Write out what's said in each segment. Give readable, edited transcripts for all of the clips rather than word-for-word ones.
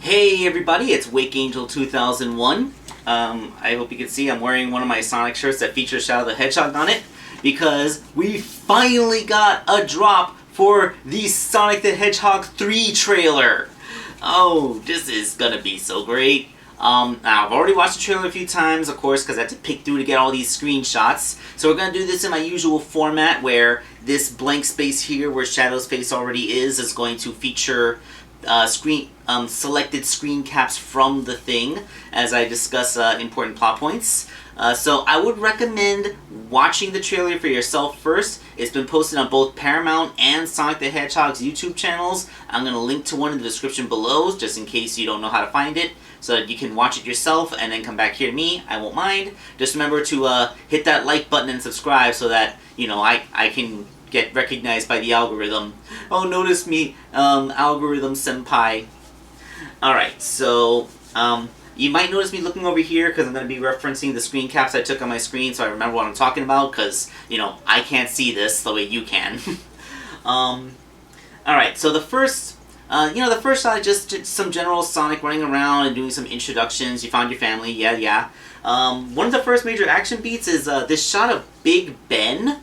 Hey everybody, it's Wake Angel 2001. I hope you can see I'm wearing one of my Sonic shirts that features Shadow the Hedgehog on it because we finally got a drop for the Sonic the Hedgehog 3 trailer. Oh, this is gonna be so great. Now I've already watched the trailer a few times, of course, because I had to pick through to get all these screenshots. So we're going to do this in my usual format where this blank space here where Shadow's face already is going to feature selected screen caps from the thing as I discuss important plot points. So I would recommend watching the trailer for yourself first. It's been posted on both Paramount and Sonic the Hedgehog's YouTube channels. I'm going to link to one in the description below just in case you don't know how to find it, so that you can watch it yourself and then come back here to me. I won't mind. Just remember to hit that like button and subscribe so that, you know, I can get recognized by the algorithm. Oh, notice me, algorithm senpai. Alright, so, you might notice me looking over here because I'm going to be referencing the screen caps I took on my screen so I remember what I'm talking about because, you know, I can't see this the way you can. Alright, so the first shot is just some general Sonic running around and doing some introductions. You found your family, yeah. One of the first major action beats is this shot of Big Ben.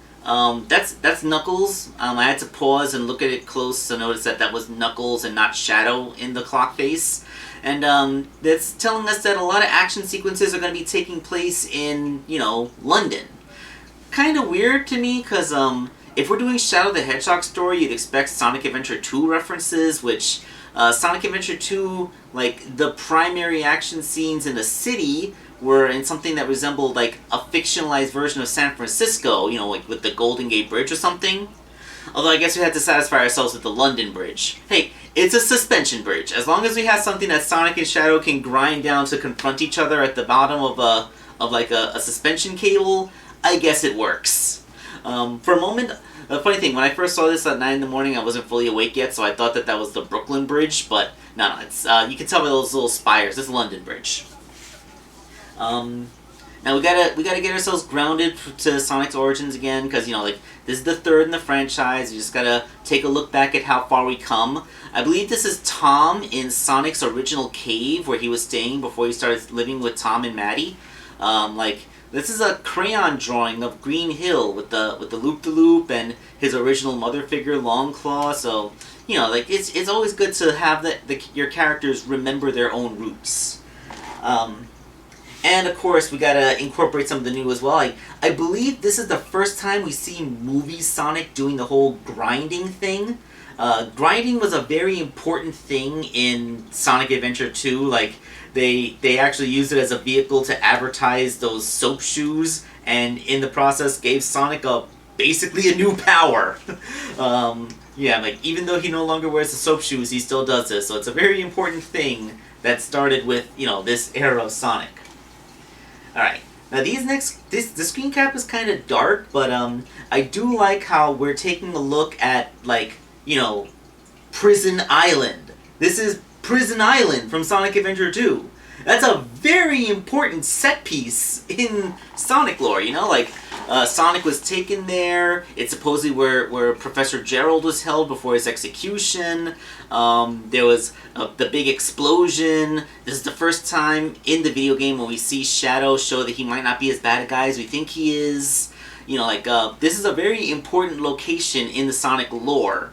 That's Knuckles. I had to pause and look at it close to notice that was Knuckles and not Shadow in the clock face. And that's telling us that a lot of action sequences are going to be taking place in, you know, London. Kind of weird to me, because if we're doing Shadow the Hedgehog story, you'd expect Sonic Adventure 2 references, which Sonic Adventure 2, like, the primary action scenes in the city were in something that resembled, like, a fictionalized version of San Francisco, you know, like with the Golden Gate Bridge or something. Although I guess we had to satisfy ourselves with the London Bridge. Hey, it's a suspension bridge. As long as we have something that Sonic and Shadow can grind down to confront each other at the bottom of a suspension cable, I guess it works. For a moment, the funny thing, when I first saw this at 9 in the morning, I wasn't fully awake yet, so I thought that was the Brooklyn Bridge, but no, it's you can tell by those little spires. This is London Bridge. Now we gotta get ourselves grounded to Sonic's origins again, because, you know, like, this is the third in the franchise. You just gotta take a look back at how far we come. I believe this is Tom in Sonic's original cave where he was staying before he started living with Tom and Maddie. This is a crayon drawing of Green Hill with the loop-de-loop and his original mother figure, Longclaw. So, you know, like, it's always good to have your characters remember their own roots. And of course, we gotta incorporate some of the new as well. I believe this is the first time we see movie Sonic doing the whole grinding thing. Grinding was a very important thing in Sonic Adventure 2. Like, they actually used it as a vehicle to advertise those soap shoes, and in the process gave Sonic basically a new power. Yeah, like, even though he no longer wears the soap shoes, he still does this. So it's a very important thing that started with, you know, this era of Sonic. Alright, now the screen cap is kind of dark, but I do like how we're taking a look at, like, you know, Prison Island. This is Prison Island from Sonic Adventure 2. That's a very important set piece in Sonic lore, you know? Like, Sonic was taken there. It's supposedly where Professor Gerald was held before his execution. There was the big explosion. This is the first time in the video game when we see Shadow show that he might not be as bad a guy as we think he is. You know, like, this is a very important location in the Sonic lore.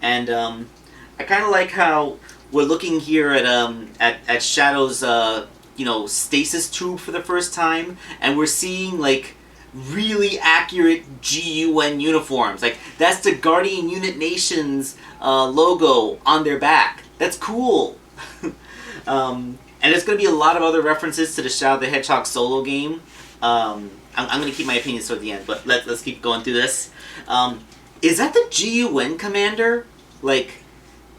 And I kind of like how we're looking here at Shadow's, you know, stasis tube for the first time, and we're seeing, like, really accurate GUN uniforms. Like, that's the Guardian Unit Nation's logo on their back. That's cool. And there's going to be a lot of other references to the Shadow the Hedgehog solo game. I'm going to keep my opinions toward the end, but let's keep going through this. Is that the GUN commander? Like,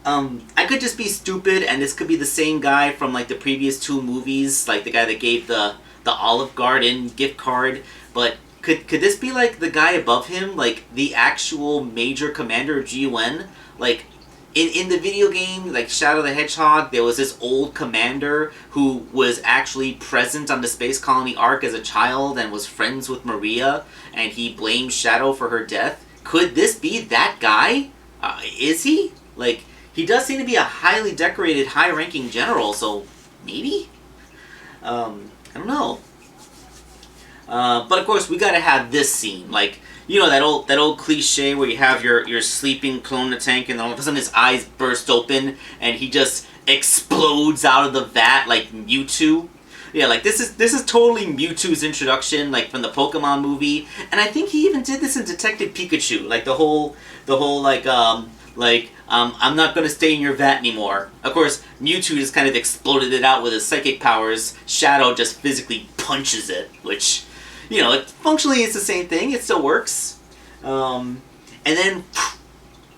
I could just be stupid, and this could be the same guy from, like, the previous two movies, like the guy that gave the Olive Garden gift card, but could this be, like, the guy above him, like, the actual major commander of GUN? Like, in the video game, like, Shadow the Hedgehog, there was this old commander who was actually present on the Space Colony Ark as a child and was friends with Maria, and he blamed Shadow for her death. Could this be that guy? Is he? Like, he does seem to be a highly decorated, high-ranking general, so maybe? I don't know. But of course, we gotta have this scene, like, you know, that old cliche where you have your sleeping clone in the tank, and then all of a sudden his eyes burst open, and he just explodes out of the vat like Mewtwo. Yeah, like this is totally Mewtwo's introduction, like from the Pokemon movie, and I think he even did this in Detective Pikachu, like the whole I'm not gonna stay in your vat anymore. Of course, Mewtwo just kind of exploded it out with his psychic powers. Shadow just physically punches it, which, you know, functionally it's the same thing. It still works. And then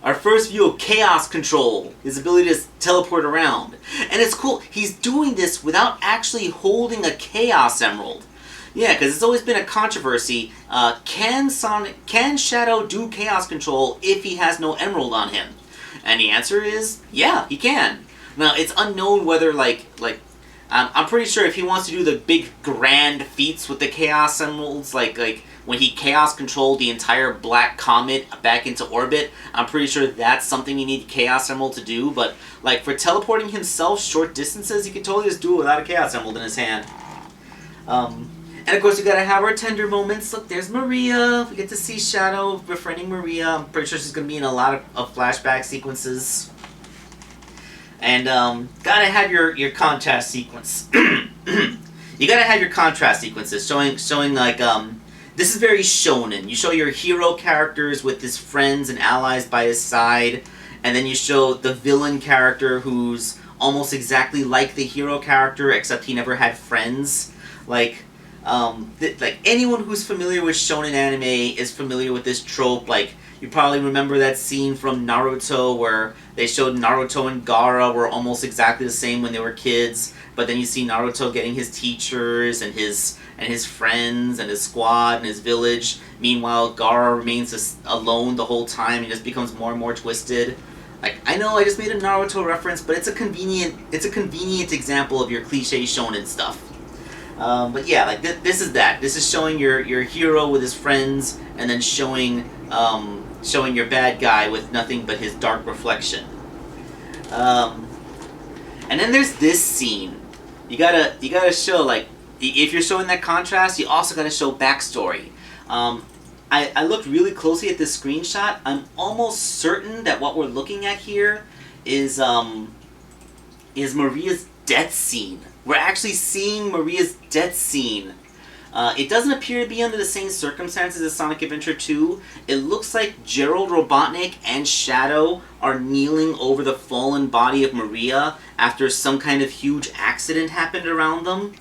our first view of Chaos Control, his ability to teleport around. And it's cool, he's doing this without actually holding a Chaos Emerald. Yeah, because it's always been a controversy. Can Shadow do Chaos Control if he has no Emerald on him? And the answer is, yeah, he can. Now, it's unknown whether, I'm pretty sure if he wants to do the big grand feats with the Chaos Emeralds, like when he Chaos Controlled the entire Black Comet back into orbit, I'm pretty sure that's something you need Chaos Emerald to do, but, like, for teleporting himself short distances, he can totally just do it without a Chaos Emerald in his hand. And of course, you gotta have our tender moments. Look, there's Maria. We get to see Shadow befriending Maria. I'm pretty sure she's gonna be in a lot of flashback sequences. And gotta have your contrast sequence. You gotta have your contrast sequences showing like this is very shonen. You show your hero characters with his friends and allies by his side, and then you show the villain character who's almost exactly like the hero character, except he never had friends. Like anyone who's familiar with shonen anime is familiar with this trope. Like, you probably remember that scene from Naruto where they showed Naruto and Gaara were almost exactly the same when they were kids, but then you see Naruto getting his teachers and his friends and his squad and his village. Meanwhile, Gaara remains alone the whole time and just becomes more and more twisted. Like, I know I just made a Naruto reference, but it's a convenient example of your cliche shonen stuff. But yeah, like this is that. This is showing your hero with his friends, and then showing your bad guy with nothing but his dark reflection. And then there's this scene. You gotta show, like, if you're showing that contrast, you also gotta show backstory. I looked really closely at this screenshot. I'm almost certain that what we're looking at here is Maria's death scene. We're actually seeing Maria's death scene. It doesn't appear to be under the same circumstances as Sonic Adventure 2. It looks like Gerald Robotnik and Shadow are kneeling over the fallen body of Maria after some kind of huge accident happened around them.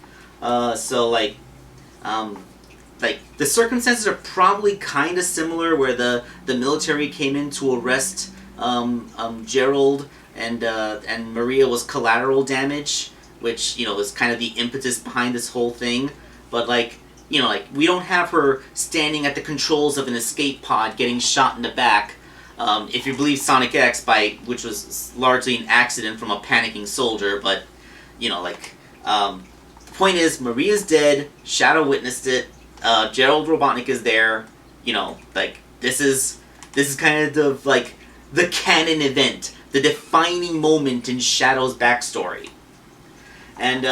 The circumstances are probably kind of similar, where the military came in to arrest Gerald, and Maria was collateral damage, which, you know, was kind of the impetus behind this whole thing. But, like, you know, like, we don't have her standing at the controls of an escape pod getting shot in the back, if you believe Sonic X, which was largely an accident from a panicking soldier. But, you know, like, the point is, Maria's dead, Shadow witnessed it, Gerald Robotnik is there, you know, like, this is kind of the canon event, the defining moment in Shadow's backstory. And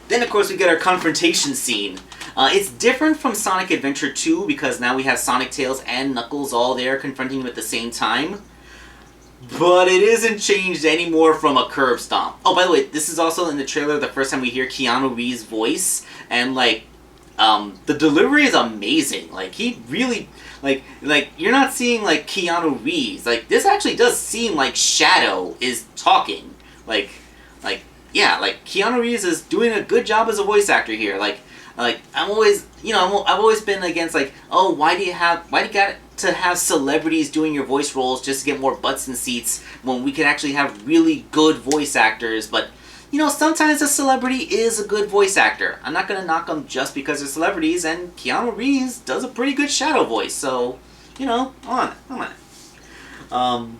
then, of course, we get our confrontation scene. It's different from Sonic Adventure 2 because now we have Sonic, Tails, and Knuckles all there confronting him at the same time. But it isn't changed anymore from a curb stomp. Oh, by the way, this is also in the trailer the first time we hear Keanu Reeves' voice. And, like, the delivery is amazing. Like, he really... Like, you're not seeing, like, Keanu Reeves. Like, this actually does seem like Shadow is talking. Yeah, like, Keanu Reeves is doing a good job as a voice actor here. I've always been against, like, oh, why do you got to have celebrities doing your voice roles just to get more butts in seats when we can actually have really good voice actors? But, you know, sometimes a celebrity is a good voice actor. I'm not gonna knock them just because they're celebrities, and Keanu Reeves does a pretty good Shadow voice, so, you know, come on.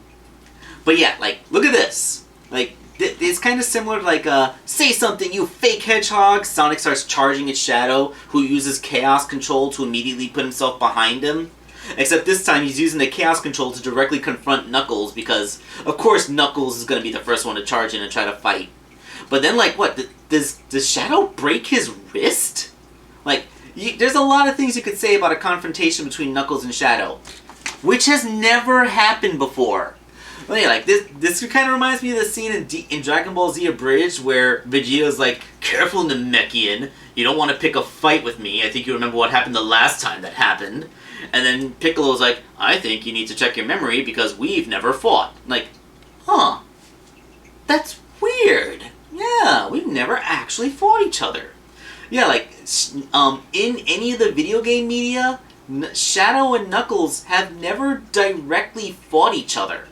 But yeah, like, look at this. Like, it's kind of similar to, like, say something, you fake hedgehog. Sonic starts charging at Shadow, who uses Chaos Control to immediately put himself behind him. Except this time he's using the Chaos Control to directly confront Knuckles because, of course, Knuckles is going to be the first one to charge in and try to fight. But then, like, what? Does Shadow break his wrist? Like, there's a lot of things you could say about a confrontation between Knuckles and Shadow, which has never happened before. Well, yeah, like, this kind of reminds me of the scene in Dragon Ball Z Abridged where Vegeta's like, "Careful, Namekian, you don't want to pick a fight with me. I think you remember what happened the last time that happened." And then Piccolo's like, "I think you need to check your memory because we've never fought." Like, huh. That's weird. Yeah, we've never actually fought each other. Yeah, like, in any of the video game media, Shadow and Knuckles have never directly fought each other.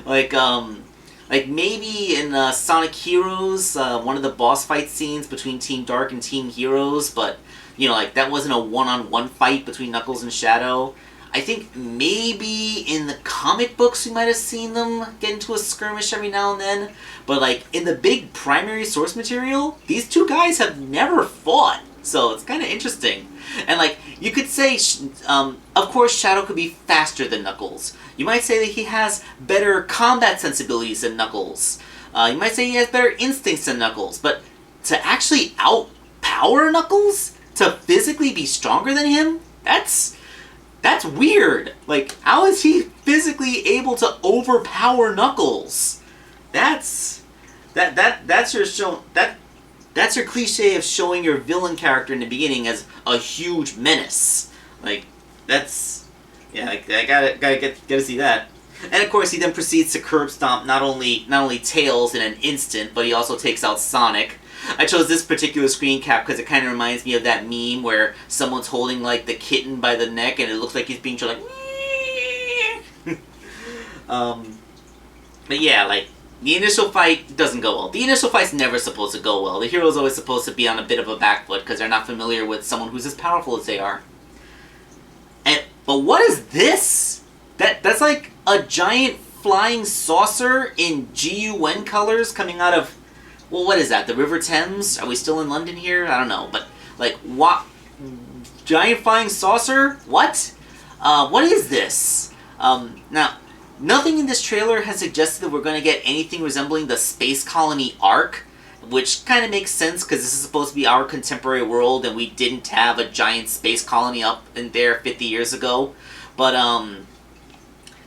like maybe in Sonic Heroes, one of the boss fight scenes between Team Dark and Team Heroes, but, you know, like, that wasn't a one-on-one fight between Knuckles and Shadow. I think maybe in the comic books we might have seen them get into a skirmish every now and then, but, like, in the big primary source material, these two guys have never fought, so it's kind of interesting. And, like, you could say, of course Shadow could be faster than Knuckles. You might say that he has better combat sensibilities than Knuckles. You might say he has better instincts than Knuckles, but to actually outpower Knuckles? To physically be stronger than him? That's weird. Like, how is he physically able to overpower Knuckles? That's your cliche of showing your villain character in the beginning as a huge menace. Like, yeah, I gotta get to see that. And of course, he then proceeds to curb stomp not only Tails in an instant, but he also takes out Sonic. I chose this particular screen cap because it kind of reminds me of that meme where someone's holding, like, the kitten by the neck and it looks like he's being like, but yeah, like, the initial fight doesn't go well. The initial fight's never supposed to go well. The hero's always supposed to be on a bit of a back foot because they're not familiar with someone who's as powerful as they are. But what is this? That's like a giant flying saucer in GUN colors coming out of, well, what is that? The River Thames? Are we still in London here? I don't know, but, like, what? Giant flying saucer? What? What is this? Now, nothing in this trailer has suggested that we're going to get anything resembling the Space Colony arc, which kind of makes sense because this is supposed to be our contemporary world and we didn't have a giant space colony up in there 50 years ago. But,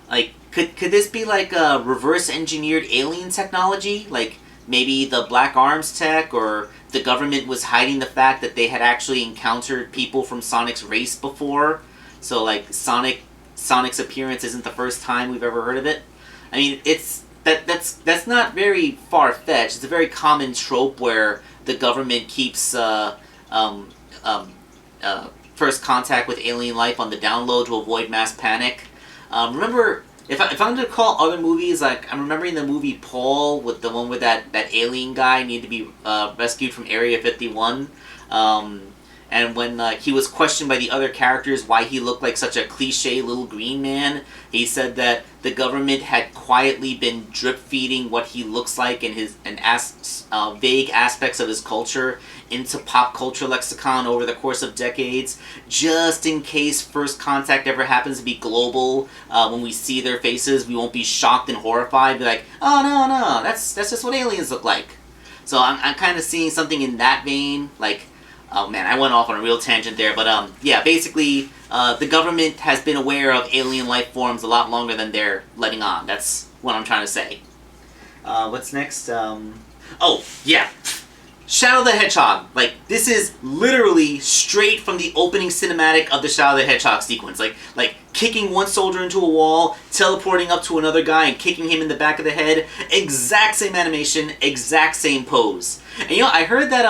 like, could this be like a reverse engineered alien technology? Like, maybe the Black Arms tech, or the government was hiding the fact that they had actually encountered people from Sonic's race before. So, like, Sonic's appearance isn't the first time we've ever heard of it. I mean, that's not very far-fetched. It's a very common trope where the government keeps first contact with alien life on the down low to avoid mass panic. Remember, if I'm to call other movies, like, I'm remembering the movie Paul, with the one with that alien guy needed to be rescued from Area 51. And when he was questioned by the other characters why he looked like such a cliche little green man, he said that the government had quietly been drip-feeding what he looks like and vague aspects of his culture into pop culture lexicon over the course of decades, just in case first contact ever happens to be global. When we see their faces, we won't be shocked and horrified, be like, "Oh, no, that's just what aliens look like." So I'm kind of seeing something in that vein, like, oh man, I went off on a real tangent there, but yeah, basically, the government has been aware of alien life forms a lot longer than they're letting on. That's what I'm trying to say. What's next? Oh, yeah. Shadow the Hedgehog. Like, this is literally straight from the opening cinematic of the Shadow the Hedgehog sequence. Like kicking one soldier into a wall, teleporting up to another guy and kicking him in the back of the head. Exact same animation, exact same pose. And you know, I heard that,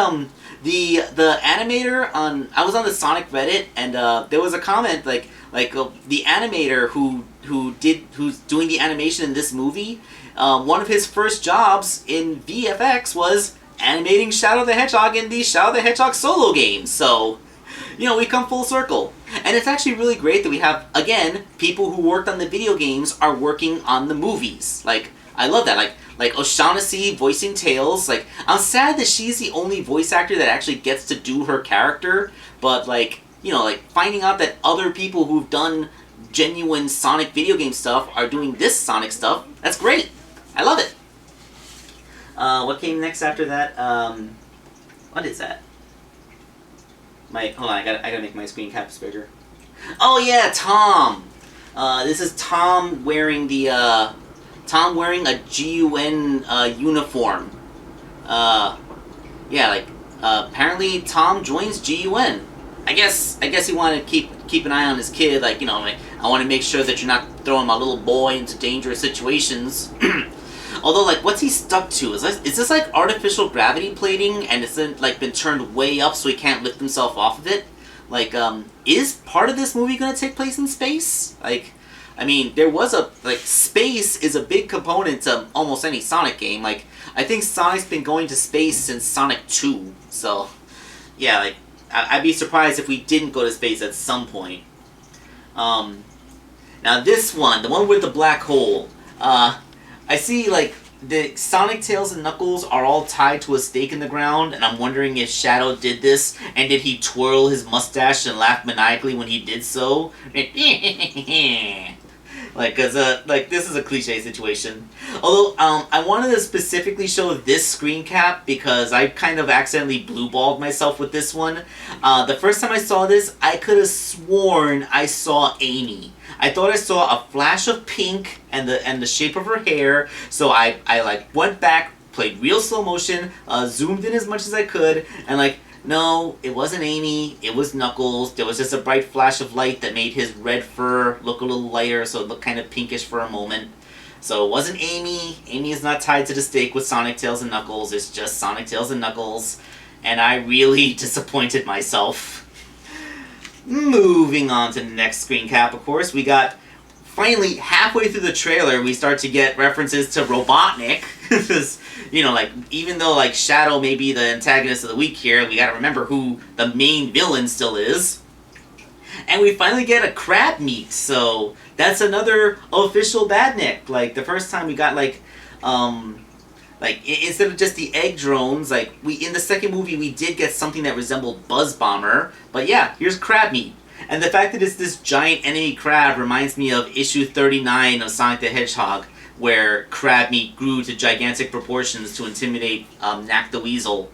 the animator I was on the Sonic Reddit, and there was a comment like the animator who's doing the animation in this movie, one of his first jobs in VFX was animating Shadow the Hedgehog in the Shadow the Hedgehog solo games. So, you know, we come full circle. And it's actually really great that we have, again, people who worked on the video games are working on the movies. Like, I love that. Like O'Shaughnessy voicing Tails. Like, I'm sad that she's the only voice actor that actually gets to do her character, but, like, you know, like, finding out that other people who've done genuine Sonic video game stuff are doing this Sonic stuff, that's great. I love it. What came next after that? What is that? Hold on, I gotta make my screen caps bigger. Oh yeah, Tom! This is Tom wearing the, Tom wearing a GUN, uniform. Yeah, like, apparently Tom joins GUN. I guess he wanted to keep an eye on his kid, like, you know, like, I want to make sure that you're not throwing my little boy into dangerous situations. Although, like, what's he stuck to? Is this like artificial gravity plating, and it's like been turned way up so he can't lift himself off of it? Like, is part of this movie gonna take place in space? Like, I mean, there was space is a big component to almost any Sonic game. Like, I think Sonic's been going to space since Sonic 2, so, yeah, like, I'd be surprised if we didn't go to space at some point. Now this one, the one with the black hole, I see, like, the Sonic, Tails, and Knuckles are all tied to a stake in the ground, and I'm wondering if Shadow did this, and did he twirl his mustache and laugh maniacally when he did so? Like, cause, like, this is a cliche situation. Although, I wanted to specifically show this screen cap because I kind of accidentally blue-balled myself with this one. The first time I saw this, I could have sworn I saw Amy. I thought I saw a flash of pink and the shape of her hair, so I like, went back, played real slow motion, zoomed in as much as I could, and, like, no, it wasn't Amy, it was Knuckles. There was just a bright flash of light that made his red fur look a little lighter, so it looked kind of pinkish for a moment. So it wasn't Amy. Amy is not tied to the stake with Sonic, Tails, and Knuckles. It's just Sonic, Tails, and Knuckles. And I really disappointed myself. Moving on to the next screen cap, of course, we got... Finally, halfway through the trailer, we start to get references to Robotnik. Because, you know, like, even though, like, Shadow may be the antagonist of the week here, we gotta remember who the main villain still is. And we finally get a crab meat, so that's another official Badnik. Like, the first time we got, like, instead of just the egg drones, like, in the second movie, we did get something that resembled Buzz Bomber. But yeah, here's crab meat. And the fact that it's this giant enemy crab reminds me of issue 39 of Sonic the Hedgehog, where crab meat grew to gigantic proportions to intimidate Knack the Weasel.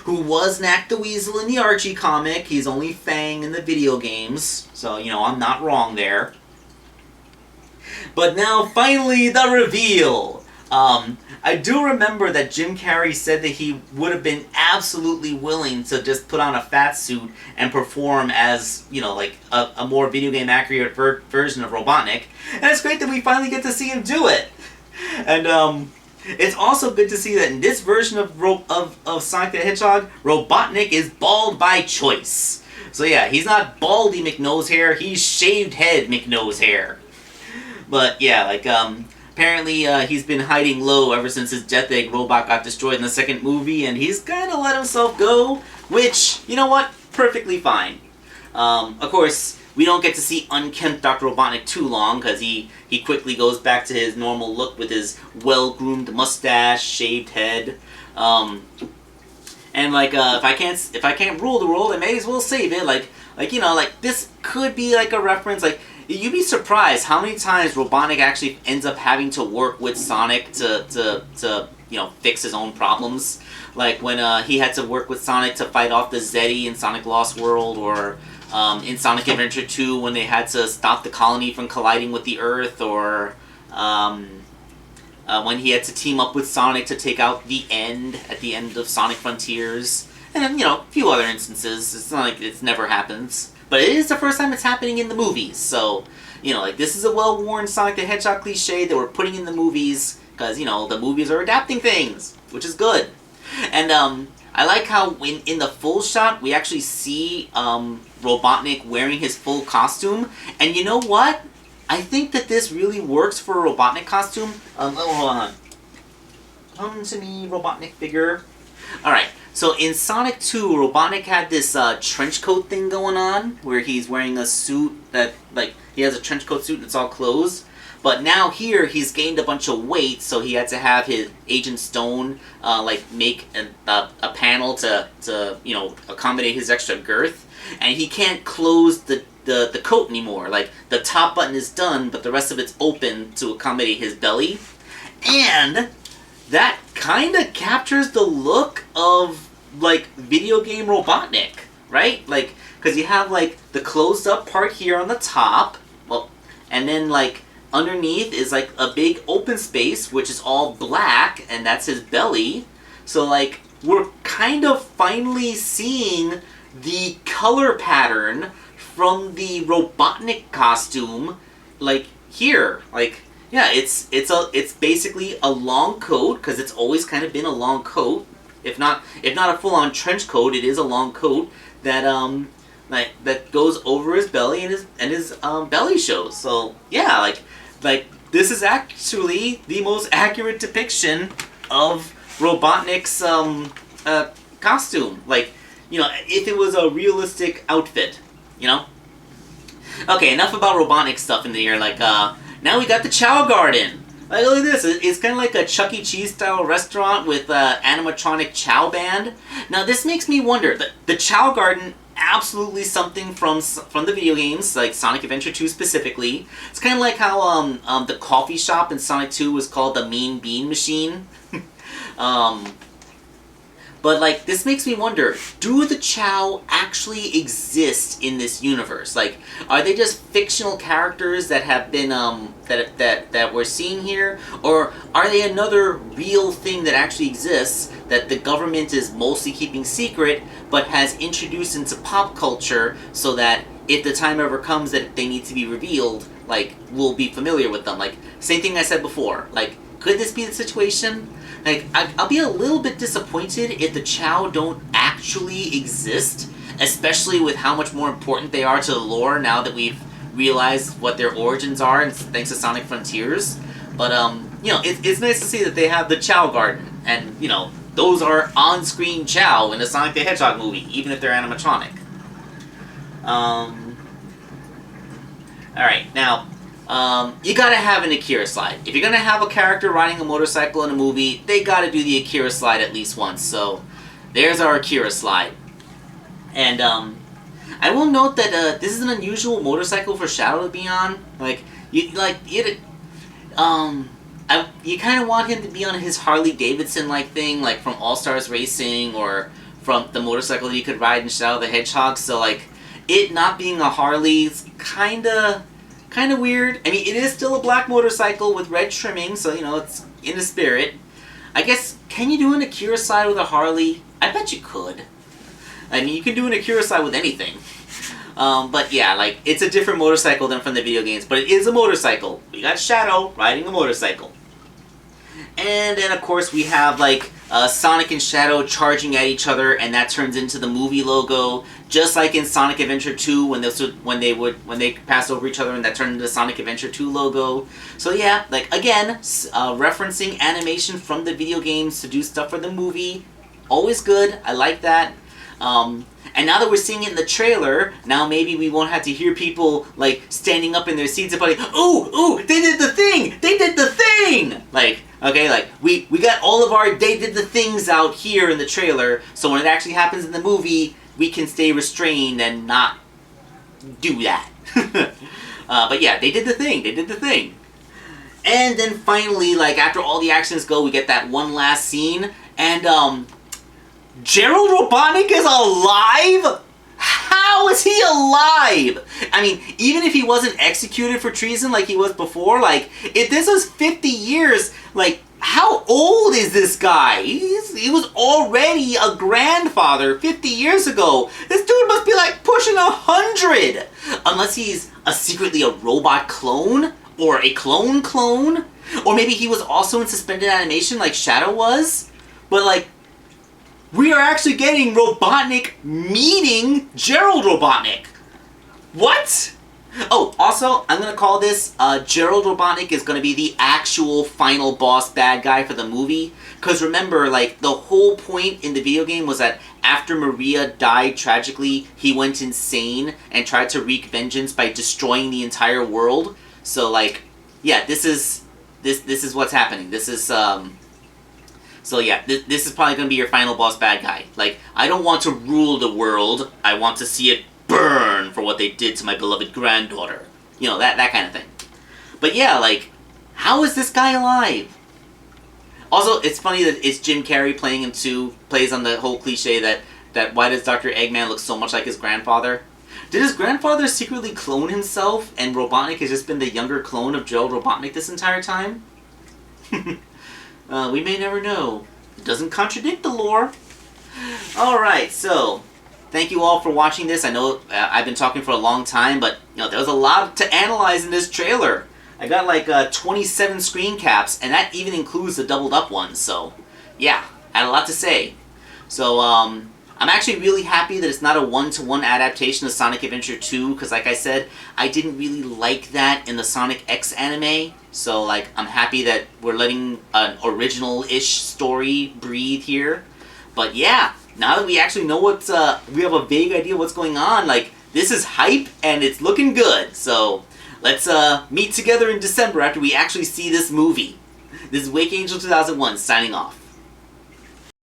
Who was Knack the Weasel in the Archie comic. He's only Fang in the video games, so, you know, I'm not wrong there. But now, finally, the reveal! I do remember that Jim Carrey said that he would have been absolutely willing to just put on a fat suit and perform as, you know, like, a more video game accurate version of Robotnik. And it's great that we finally get to see him do it! And, it's also good to see that in this version of Sonic the Hedgehog, Robotnik is bald by choice. So yeah, he's not baldy McNose hair, he's shaved head McNose hair. But yeah, like, apparently, he's been hiding low ever since his Death Egg robot got destroyed in the second movie, and he's kind of let himself go, which, you know what, perfectly fine. Of course, we don't get to see unkempt Dr. Robotnik too long, because he quickly goes back to his normal look with his well-groomed mustache, shaved head. And like, if I can't rule the world, I may as well save it. Like you know, like, this could be like a reference, like, you'd be surprised how many times Robotnik actually ends up having to work with Sonic to you know, fix his own problems. Like when he had to work with Sonic to fight off the Zeddy in Sonic Lost World, or in Sonic Adventure 2 when they had to stop the colony from colliding with the Earth, or when he had to team up with Sonic to take out the End at the end of Sonic Frontiers. And then, you know, a few other instances. It's not like it never happens. But it is the first time it's happening in the movies, so, you know, like, this is a well-worn Sonic the Hedgehog cliche that we're putting in the movies, because, you know, the movies are adapting things, which is good. And, I like how in the full shot, we actually see, Robotnik wearing his full costume, and you know what? I think that this really works for a Robotnik costume. Hold on. Come to me, Robotnik figure. Alright. So in Sonic 2, Robotnik had this trench coat thing going on, where he's wearing a suit that, like, he has a trench coat suit and it's all closed. But now here he's gained a bunch of weight, so he had to have his Agent Stone make a panel to accommodate his extra girth, and he can't close the coat anymore. Like, the top button is done, but the rest of it's open to accommodate his belly, and that kind of captures the look of like video game Robotnik, right? Like, because you have like the closed up part here on the top, well, and then like underneath is like a big open space, which is all black, and that's his belly. So like, we're kind of finally seeing the color pattern from the Robotnik costume, like here. Like, yeah, it's basically a long coat, because it's always kind of been a long coat. If not a full on trench coat, it is a long coat that that goes over his belly, and his belly shows. So yeah, like this is actually the most accurate depiction of Robotnik's costume. Like, if it was a realistic outfit, Okay, enough about Robotnik stuff in the air. Like, now we got the Chow Garden. Like, look at this. It's kind of like a Chuck E. Cheese style restaurant with animatronic chow band. Now, this makes me wonder. The Chow Garden, absolutely something from the video games, like Sonic Adventure 2 specifically. It's kind of like how the coffee shop in Sonic 2 was called the Mean Bean Machine. But like, this makes me wonder, do the Chow actually exist in this universe? Like, are they just fictional characters that have been that we're seeing here, or are they another real thing that actually exists that the government is mostly keeping secret, but has introduced into pop culture so that if the time ever comes that they need to be revealed, like, we'll be familiar with them? Like, same thing I said before. Like, could this be the situation? Like, I'll be a little bit disappointed if the Chow don't actually exist, especially with how much more important they are to the lore now that we've realized what their origins are, and thanks to Sonic Frontiers. But, it's nice to see that they have the Chow Garden, and, those are on-screen Chow in a Sonic the Hedgehog movie, even if they're animatronic. Alright, now, you gotta have an Akira slide. If you're gonna have a character riding a motorcycle in a movie, they gotta do the Akira slide at least once. So, there's our Akira slide. And, I will note that, this is an unusual motorcycle for Shadow to be on. Like, you kind of want him to be on his Harley-Davidson-like thing, like from All-Stars Racing, or from the motorcycle that you could ride in Shadow the Hedgehog. So, like, it not being a Harley is kind of weird. I mean, it is still a black motorcycle with red trimming, so, it's in the spirit. I guess, can you do an Akira slide with a Harley? I bet you could. I mean, you can do an Akira slide with anything. But yeah, like, it's a different motorcycle than from the video games, but it is a motorcycle. We got Shadow riding a motorcycle. And then, of course, we have, like, Sonic and Shadow charging at each other, and that turns into the movie logo, just like in Sonic Adventure 2 when they passed over each other, and that turned into the Sonic Adventure 2 logo. So yeah, like, again, referencing animation from the video games to do stuff for the movie, always good. I like that. And now that we're seeing it in the trailer, now maybe we won't have to hear people, like, standing up in their seats and like, ooh, they did the thing! They did the thing! Like, okay, like, we got all of our they did the things out here in the trailer, so when it actually happens in the movie, we can stay restrained and not do that. But yeah, they did the thing. And then finally, like, after all the actions go, we get that one last scene, and, Gerald Robotnik is alive? How is he alive? I mean, even if he wasn't executed for treason like he was before, like, if this was 50 years, like, how old is this guy? He was already a grandfather 50 years ago. This dude must be, like, pushing 100. Unless he's secretly a robot clone, or a clone, or maybe he was also in suspended animation like Shadow was. But, like, we are actually getting Robotnik meeting Gerald Robotnik. What? Oh, also, I'm going to call this, Gerald Robotnik is going to be the actual final boss bad guy for the movie. Because remember, like, the whole point in the video game was that after Maria died tragically, he went insane and tried to wreak vengeance by destroying the entire world. So, like, yeah, this is what's happening. This is so yeah, this is probably gonna be your final boss bad guy. Like, I don't want to rule the world. I want to see it burn for what they did to my beloved granddaughter. You know, that kind of thing. But yeah, like, how is this guy alive? Also, it's funny that it's Jim Carrey playing him too. Plays on the whole cliche that why does Dr. Eggman look so much like his grandfather? Did his grandfather secretly clone himself, and Robotnik has just been the younger clone of Gerald Robotnik this entire time? We may never know. It doesn't contradict the lore. Alright, so, thank you all for watching this. I know I've been talking for a long time, but you know there was a lot to analyze in this trailer. I got like 27 screen caps, and that even includes the doubled up ones, so yeah, I had a lot to say. So, I'm actually really happy that it's not a one-to-one adaptation of Sonic Adventure 2, because like I said, I didn't really like that in the Sonic X anime, so like, I'm happy that we're letting an original-ish story breathe here. But yeah, now that we actually know what's, we have a vague idea what's going on, like, this is hype, and it's looking good, so let's meet together in December after we actually see this movie. This is Wake Angel 2001, signing off.